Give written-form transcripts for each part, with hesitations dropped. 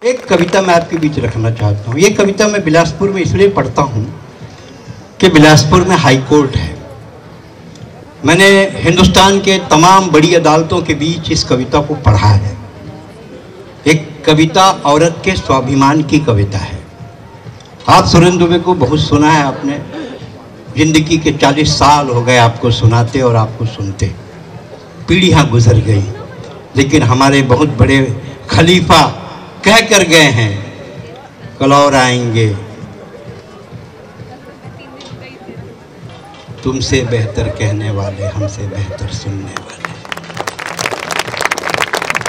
एक कविता मैं आपके बीच रखना चाहता हूँ। ये कविता मैं बिलासपुर में इसलिए पढ़ता हूँ कि बिलासपुर में हाई कोर्ट है। मैंने हिंदुस्तान के तमाम बड़ी अदालतों के बीच इस कविता को पढ़ा है। एक कविता औरत के स्वाभिमान की कविता है। आप सुरेंद्र दुबे को बहुत सुना है आपने, जिंदगी के 40 साल हो गए आपको सुनाते और आपको सुनते, पीढ़ियाँ गुजर गई, लेकिन हमारे बहुत बड़े खलीफा कह कर गए हैं, कल और आएंगे तुमसे बेहतर कहने वाले, हमसे बेहतर सुनने वाले।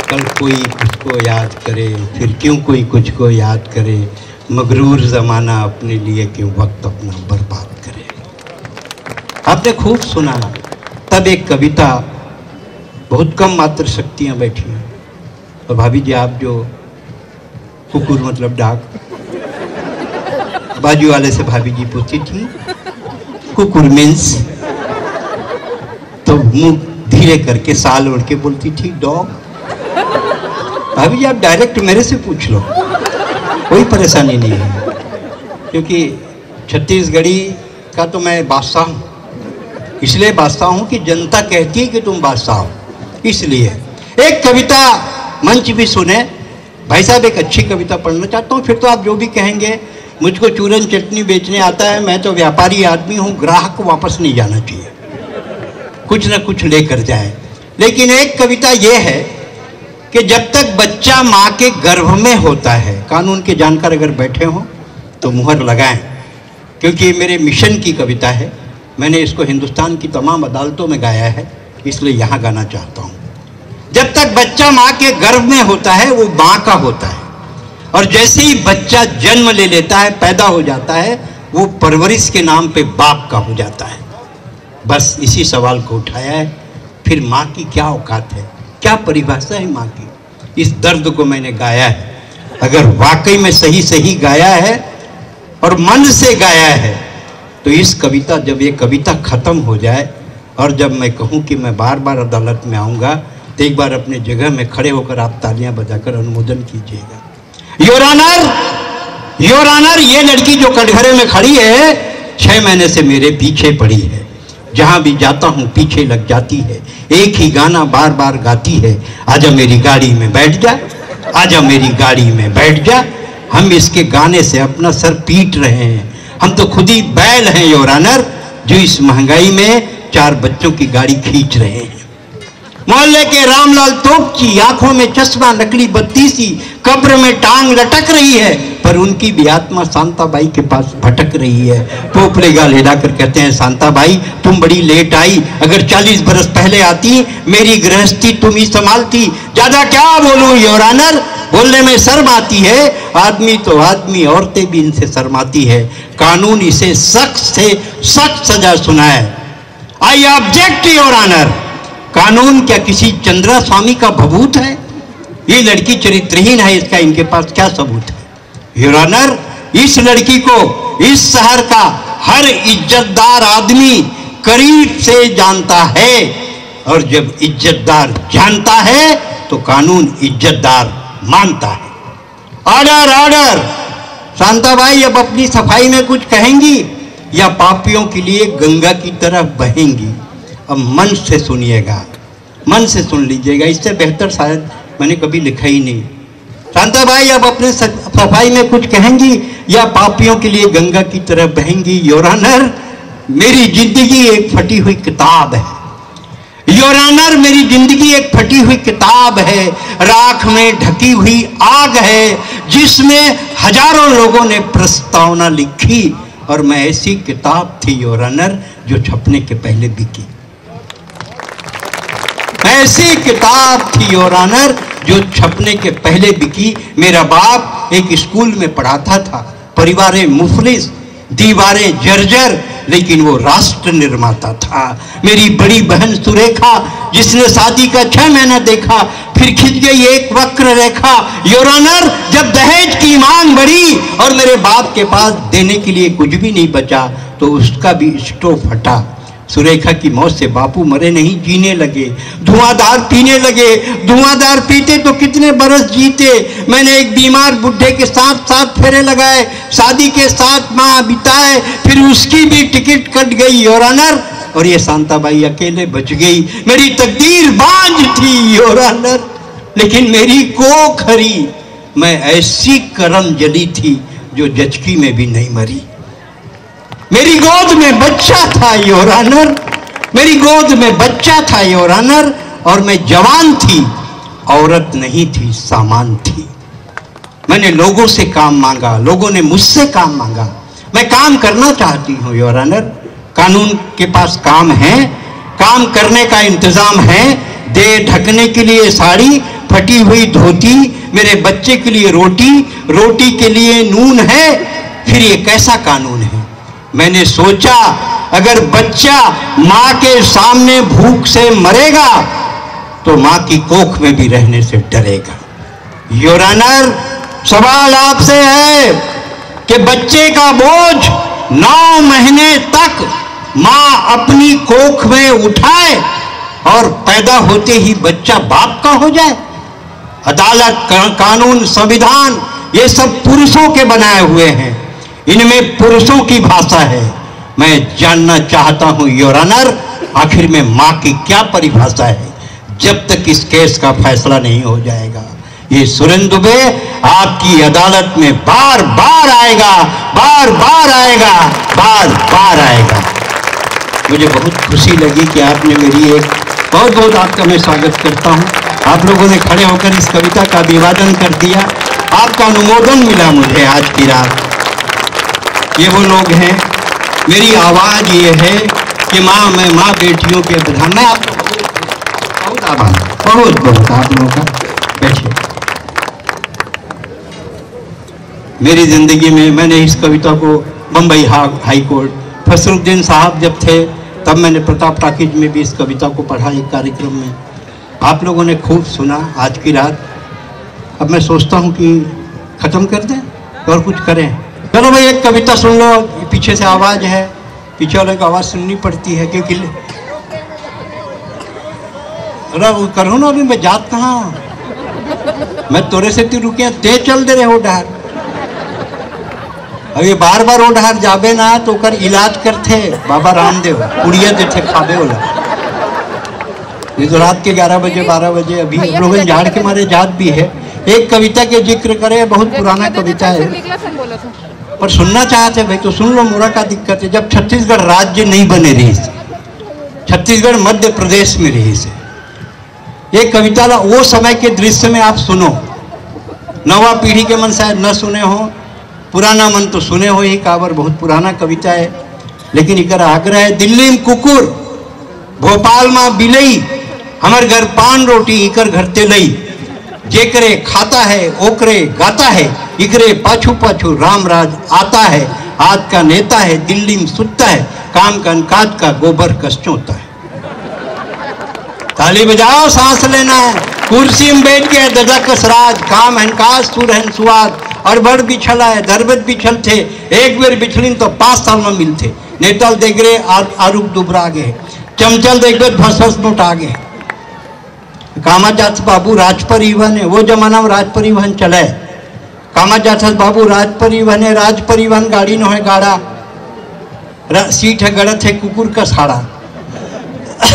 कल कोई कुछ को याद करे, फिर क्यों कोई कुछ को याद करे, मगरूर ज़माना अपने लिए क्यों वक्त अपना बर्बाद करे। आपने खूब सुना। तब एक कविता, बहुत कम मात्र शक्तियाँ बैठी हैं। और भाभी जी, आप जो कुकुर मतलब डाक, बाजू वाले से भाभी जी पूछती थी कुकुर मीन्स, तो मुंह धीरे करके साल ओढ़ के बोलती थी डॉग। भाभी जी आप डायरेक्ट मेरे से पूछ लो, कोई परेशानी नहीं है, क्योंकि छत्तीसगढ़ी का तो मैं बादशाह हूँ। इसलिए बादशाह हूँ कि जनता कहती है कि तुम बादशाह हो, इसलिए। एक कविता मंच भी सुने। भाई साहब एक अच्छी कविता पढ़ना चाहता हूँ, फिर तो आप जो भी कहेंगे। मुझको चूरन चटनी बेचने आता है, मैं तो व्यापारी आदमी हूँ, ग्राहक को वापस नहीं जाना चाहिए, कुछ ना कुछ लेकर जाए। लेकिन एक कविता ये है कि जब तक बच्चा माँ के गर्भ में होता है, कानून के जानकार अगर बैठे हों तो मुहर लगाएं, क्योंकि मेरे मिशन की कविता है। मैंने इसको हिंदुस्तान की तमाम अदालतों में गाया है, इसलिए यहाँ गाना चाहता हूँ। जब तक बच्चा माँ के गर्भ में होता है वो माँ का होता है, और जैसे ही बच्चा जन्म ले लेता है, पैदा हो जाता है, वो परवरिश के नाम पे बाप का हो जाता है। बस इसी सवाल को उठाया है। फिर माँ की क्या औकात है, क्या परिभाषा है माँ की, इस दर्द को मैंने गाया है। अगर वाकई में सही सही गाया है और मन से गाया है, तो इस कविता, जब ये कविता खत्म हो जाए और जब मैं कहूँ कि मैं बार बार अदालत में आऊँगा, तो एक बार अपने जगह में खड़े होकर आप तालियां बजाकर अनुमोदन कीजिएगा। योर ऑनर, ये लड़की जो कटघरे में खड़ी है 6 महीने से मेरे पीछे पड़ी है। जहां भी जाता हूं पीछे लग जाती है, एक ही गाना बार बार गाती है, आजा मेरी गाड़ी में बैठ जा, आजा मेरी गाड़ी में बैठ जा। हम इसके गाने से अपना सर पीट रहे हैं, हम तो खुद ही बैल हैं योर ऑनर, जो इस महंगाई में 4 बच्चों की गाड़ी खींच रहे हैं। मोहल्ले के रामलाल तोपची, आंखों में चश्मा, नकली बत्तीसी, कब्र में टांग लटक रही है, पर उनकी भी आत्मा शांताबाई के पास भटक रही है। पोपले गाल हिलाकर कहते हैं, शांताबाई तुम बड़ी लेट आई, अगर 40 बरस पहले आती, मेरी गृहस्थी तुम ही संभालती। ज्यादा क्या बोलूं योर ऑनर, बोलने में शर्म आती है। आदमी तो आदमी, औरतें भी इनसे शर्माती है। कानून इसे सख्त से सख्त सजा सुनाए। I object your honour. कानून क्या किसी चंद्रा स्वामी का भभूत है? ये लड़की चरित्रहीन है, इसका इनके पास क्या सबूत है? योर ऑनर, इस लड़की को इस शहर का हर इज्जतदार आदमी करीब से जानता है, और जब इज्जतदार जानता है तो कानून इज्जतदार मानता है। Order order. शांताबाई अब अपनी सफाई में कुछ कहेंगी या पापियों के लिए गंगा की तरफ बहेंगी? अब मन से सुनिएगा, मन से सुन लीजिएगा, इससे बेहतर शायद मैंने कभी लिखा ही नहीं। शांताबाई अब अपने सफाई में कुछ कहेंगी या पापियों के लिए गंगा की तरफ बहेंगी? योर ऑनर, मेरी जिंदगी एक फटी हुई किताब है। योर ऑनर, मेरी जिंदगी एक फटी हुई किताब है, राख में ढकी हुई आग है, जिसमें हजारों लोगों ने प्रस्तावना लिखी, और मैं ऐसी किताब थी योर ऑनर जो छपने के पहले बिकी। ऐसी किताब थी योर ऑनर जो छपने के पहले बिकी। मेरा बाप एक स्कूल में पढ़ाता था, परिवारें मुफलिस, दीवारें जर्जर, लेकिन वो राष्ट्र निर्माता था। मेरी बड़ी बहन सुरेखा, जिसने शादी का 6 महीना देखा, फिर खिंच गई एक वक्र रेखा। योर ऑनर, जब दहेज की मांग बढ़ी और मेरे बाप के पास देने के लिए कुछ भी नहीं बचा, तो उसका भी स्टोव फटा। सुरेखा की मौत से बापू मरे नहीं, जीने लगे, धुआंधार पीने लगे। धुआंधार पीते तो कितने बरस जीते। मैंने एक बीमार बुढ़े के साथ 7 फेरे लगाए, शादी के 7 माह बिताए, फिर उसकी भी टिकट कट गई योर ऑनर, और ये शांताबाई अकेले बच गई। मेरी तकदीर बांझ थी योर ऑनर, लेकिन मेरी कोख हरी। मैं ऐसी करम जली थी जो जचकी में भी नहीं मरी। मेरी गोद में बच्चा था योर ऑनर, मेरी गोद में बच्चा था योर ऑनर, और मैं जवान थी, औरत नहीं थी, सामान थी। मैंने लोगों से काम मांगा, लोगों ने मुझसे काम मांगा। मैं काम करना चाहती हूँ योर ऑनर, कानून के पास काम है, काम करने का इंतजाम है। दे ढकने के लिए साड़ी, फटी हुई धोती, मेरे बच्चे के लिए रोटी, रोटी के लिए नून है। फिर ये कैसा कानून है? मैंने सोचा अगर बच्चा माँ के सामने भूख से मरेगा तो माँ की कोख में भी रहने से डरेगा। योर ऑनर, सवाल आपसे है कि बच्चे का बोझ 9 महीने तक माँ अपनी कोख में उठाए और पैदा होते ही बच्चा बाप का हो जाए? अदालत, कानून, संविधान ये सब पुरुषों के बनाए हुए हैं, इनमें पुरुषों की भाषा है। मैं जानना चाहता हूं योर ऑनर, आखिर में मां की क्या परिभाषा है, जब तक इस केस का फैसला नहीं हो जाएगा। ये सुरेंद्र दुबे आपकी अदालत में बार बार आएगा, बार बार आएगा, बार बार आएगा। मुझे बहुत खुशी लगी कि आपने मेरी एक बहुत बहुत आपका मैं स्वागत करता हूं। आप लोगों ने खड़े होकर इस कविता का अभिवादन कर दिया। आपका अनुमोदन मिला मुझे आज की रात। ये वो लोग हैं, मेरी आवाज़ ये है कि मैं माँ बेटियों के प्रधान। मैं आप बहुत आभार, बहुत बहुत आप लोगों का। बैठिए। मेरी ज़िंदगी में मैंने इस कविता को बम्बई हाई कोर्ट, फसरुद्दीन साहब जब थे तब मैंने प्रताप टाकीज में भी इस कविता को पढ़ा एक कार्यक्रम में। आप लोगों ने खूब सुना आज की रात। अब मैं सोचता हूँ कि ख़त्म कर दें और कुछ करें। चलो भाई एक कविता सुन लो, पीछे से आवाज़ है, पीछे वाले को आवाज़ सुननी पड़ती है क्योंकि अरे वो करो ना, अभी मैं जात कहाँ, मैं तोरे से तू रुके ते चल दे रहे हो डहार। अब ये बार बार वो डहार जाबे ना तो कर इलाज करते बाबा रामदेव, उड़िया देते खाबे वाला। ये तो रात के 11 बजे 12 बजे अभी लोग झाड़ के मारे जात भी है। एक कविता के जिक्र करे, बहुत पुराना कविता है पर सुनना चाहते भाई तो सुन लो। मोरा का दिक्कत है, जब छत्तीसगढ़ राज्य नहीं बने रही से, छत्तीसगढ़ मध्य प्रदेश में रही से, ये कविता वो समय के दृश्य में आप सुनो। नवा पीढ़ी के मन शायद न सुने हो, पुराना मन तो सुने हो ही काबर, बहुत पुराना कविता है। लेकिन इकर आग्रह है, दिल्ली में कुकुर, भोपाल में बिलई, हमार घर पान रोटी इकर घर तेलई, जेकरे खाता है ओकरे गाता है, इकरे पाछू पाछू राम राज आता है। आज का नेता है दिल्ली में सुतता है, काम का काज का गोबर कष्टोता है। ताली बजाओ, सांस लेना है। कुर्सी में बैठ गया दादा कसराज, काम है काज सुर है सुआद, और बड़ बिछला है दरबत बिछल थे, एक बेर बिछलिन तो 5 साल में मिलते। नेतल देगरे आरूप दुबरा गए, चमचल देगरे भसस नोट आ गए। कामाजात बाबू राज परिवहन है, वो जमाना में राज परिवहन चले। कामाजात बाबू राज परिवहन है, राज परिवहन गाड़ी न है गाड़ा, सीट है गड़त है कुकुर का साड़ा,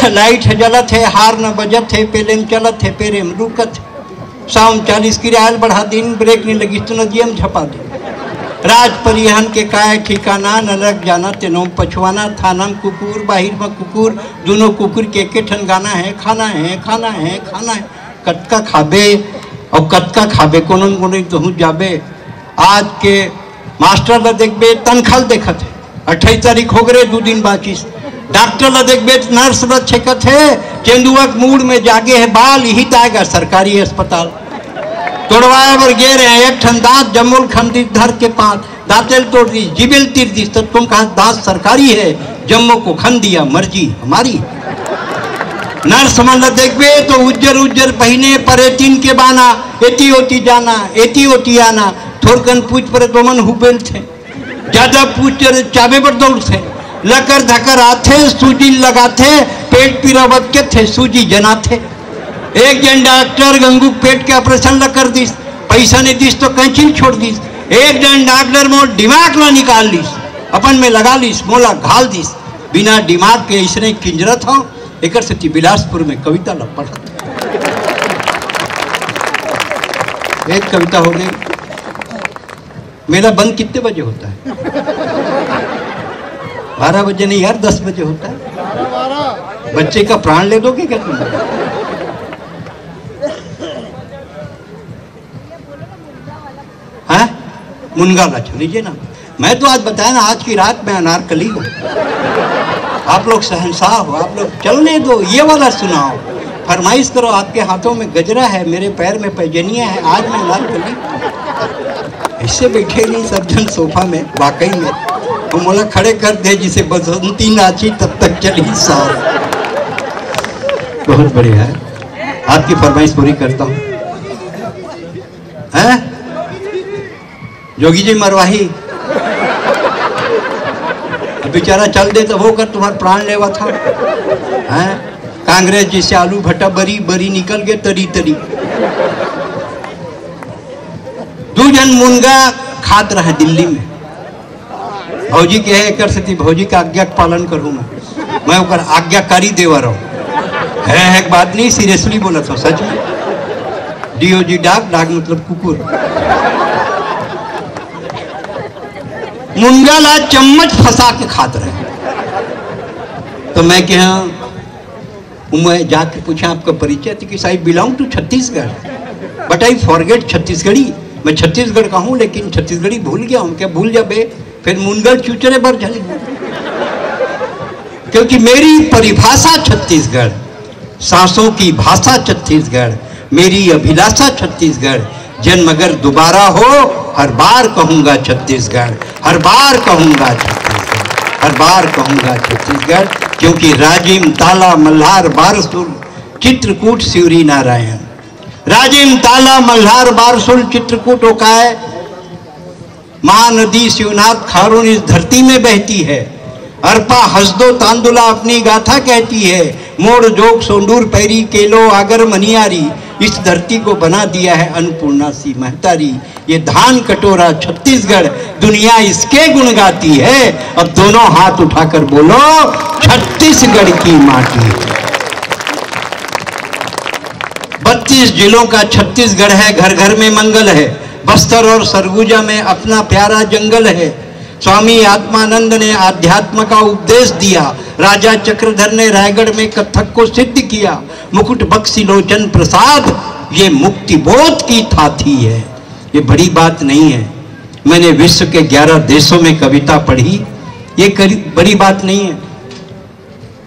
लाइट है जलत है, हार न बजत है, पेलेन चलत है, पेरे में रुकत है। शाम 40 की रायल बढ़ा दिन, ब्रेक नहीं लगी तो नदियम झपा दे। राज परिवहन के काय ठिकाना, न लग जाना तेनों पछवाना, थाना में कुकुर बाहिर में कुकुर, दोनों कुकुर के ठन गाना है, खाना है खाना है खाना है। कतका खाबे और कतका खाबे कोनो कोनो तो जाबे। आज के मास्टर ला देखबे तनखल देखत है, 28 तारीख हो गए 2 दिन बाकी। डॉक्टर ला देखबे नर्स ला छेकत है, चेंदुआ मूड में जागे है बाल, यही आएगा सरकारी अस्पताल। तोड़वाए बर गे रहे हैं, एक ठन दांत जमुल खंडी धर के पास, दांतेल तोड़ दी, जिबिल तीर दी, तो तुम कहा दांत सरकारी है, जम्मू को खन दिया, मर्जी हमारी। नर्स मन देखबे तो उज्जर उज्जर पहने, परे 3 के बाना, एती ओती जाना एती ओती आना। थोड़कन पूछ परे तो मन हुबेल थे, ज्यादा पूछ चाबे पर दौड़ थे। लकर धकर आथे सूजी लगाथे पेट पीरावत के थे सूजी जनाथे। एक जन डॉक्टर गंगू पेट के ऑपरेशन ला कर दीस, पैसा नहीं दीस तो कैंची छोड़ दीस। एक जन डॉक्टर मोर दिमाग ला निकाल लीस, अपन में लगा लीस, मोला घाल दीस। बिना दिमाग के इसने किंजरत हो एक सती बिलासपुर में कविता ला पढ़ा। एक कविता हो गई। मेरा बंद कितने बजे होता है? 12 बजे नहीं यार, 10 बजे होता है। बच्चे का प्राण ले दोगे क्या तुम? हाँ, मुनगा ला लीजिए ना। मैं तो आज बताया ना, आज की रात में अनारकली हूँ। आप लोग शहंशाह हो, आप लोग चलने दो, ये वाला सुनाओ, फरमाइश करो। आपके हाथों में गजरा है, मेरे पैर में पैजनिया है, आज मैं अनारकली। इससे बैठे नहीं सब जन सोफा में, वाकई में तो मोला खड़े कर दे जिसे बसंती नाची तब तक चली सांस। बहुत बढ़िया है, आपकी फरमाइश पूरी करता हूँ। हैं जोगी जी मरवाही, अब बेचारा चल दे तो वो कर तुम्हारा प्राण लेवा था। हैं कांग्रेस जिसे आलू भट्टा बरी बरी निकल गए तरी तरी। दो जन मुनगा खात रहे दिल्ली में। भौजी के है कर सकती, भौजी का आज्ञा पालन करूँ मैं ऊपर आज्ञाकारी देवा रहूं। है एक बात नहीं, सीरियसली बोला था, सच में। डीओजी डाक, डाक मतलब कुकुर। मुनगा ला चम्मच फंसा के खात रहे। तो मैं क्या, मैं जाके पूछा आपका परिचय, कि साहिब belong to Chhattisgarh but I forget Chhattisgarhi. मैं छत्तीसगढ़ का हूँ लेकिन छत्तीसगढ़ी भूल गया हूँ। क्या भूल जा बे? फिर मुनगढ़ चूचरे भर झली, क्योंकि मेरी परिभाषा छत्तीसगढ़, सांसों की भाषा छत्तीसगढ़, मेरी अभिलाषा छत्तीसगढ़। जन्म अगर दोबारा हो हर बार कहूंगा छत्तीसगढ़, हर बार कहूंगा छत्तीसगढ़, हर बार कहूंगा छत्तीसगढ़। क्योंकि राजिम ताला मल्हार बारसुल चित्रकूट सिवरी नारायण। राजिम ताला मल्हार बारसुल चित्रकूट होका है। महानदी शिवनाथ खारून इस धरती में बहती है। अर्पा हसदो तांदुला अपनी गाथा कहती है। मोड़ जोग सोंडूर पैरी केलो आगर मनियारी, इस धरती को बना दिया है अन्नपूर्णा सी महतारी। ये धान कटोरा छत्तीसगढ़, दुनिया इसके गुण गाती है। अब दोनों हाथ उठाकर बोलो, छत्तीसगढ़ की माटी। 32 जिलों का छत्तीसगढ़ है, घर घर में मंगल है। बस्तर और सरगुजा में अपना प्यारा जंगल है। स्वामी आत्मानंद ने आध्यात्म का उपदेश दिया। राजा चक्रधर ने रायगढ़ में कथक को सिद्ध किया। मुकुट बख्शी लोचन प्रसाद, ये मुक्ति बोध की थाथी है। ये बड़ी बात नहीं है। मैंने विश्व के 11 देशों में कविता पढ़ी, ये बड़ी बात नहीं है।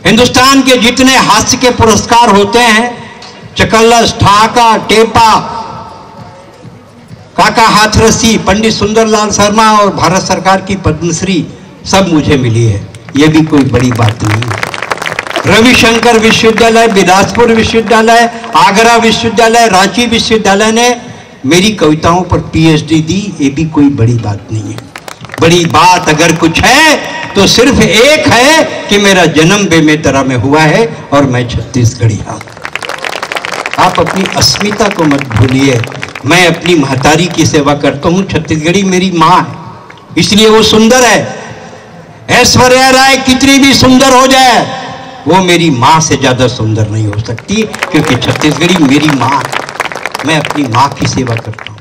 हिंदुस्तान के जितने हास्य के पुरस्कार होते हैं, चकल्लस, ठाका, टेपा, काका हाथरसी, पंडित सुंदरलाल शर्मा और भारत सरकार की पद्मश्री, सब मुझे मिली है। ये भी कोई बड़ी बात नहीं है। रविशंकर विश्वविद्यालय, बिलासपुर विश्वविद्यालय, आगरा विश्वविद्यालय, रांची विश्वविद्यालय ने मेरी कविताओं पर पीएचडी दी। ये भी कोई बड़ी बात नहीं है। बड़ी बात अगर कुछ है तो सिर्फ एक है कि मेरा जन्म बेमेतरा में हुआ है और मैं छत्तीसगढ़ी हूं। आप अपनी अस्मिता को मत भूलिए। मैं अपनी महतारी की सेवा करता हूं। छत्तीसगढ़ी मेरी माँ है, इसलिए वो सुंदर है। ऐश्वर्या राय कितनी भी सुंदर हो जाए, वो मेरी माँ से ज्यादा सुंदर नहीं हो सकती, क्योंकि छत्तीसगढ़ी मेरी माँ है। मैं अपनी माँ की सेवा करता हूँ।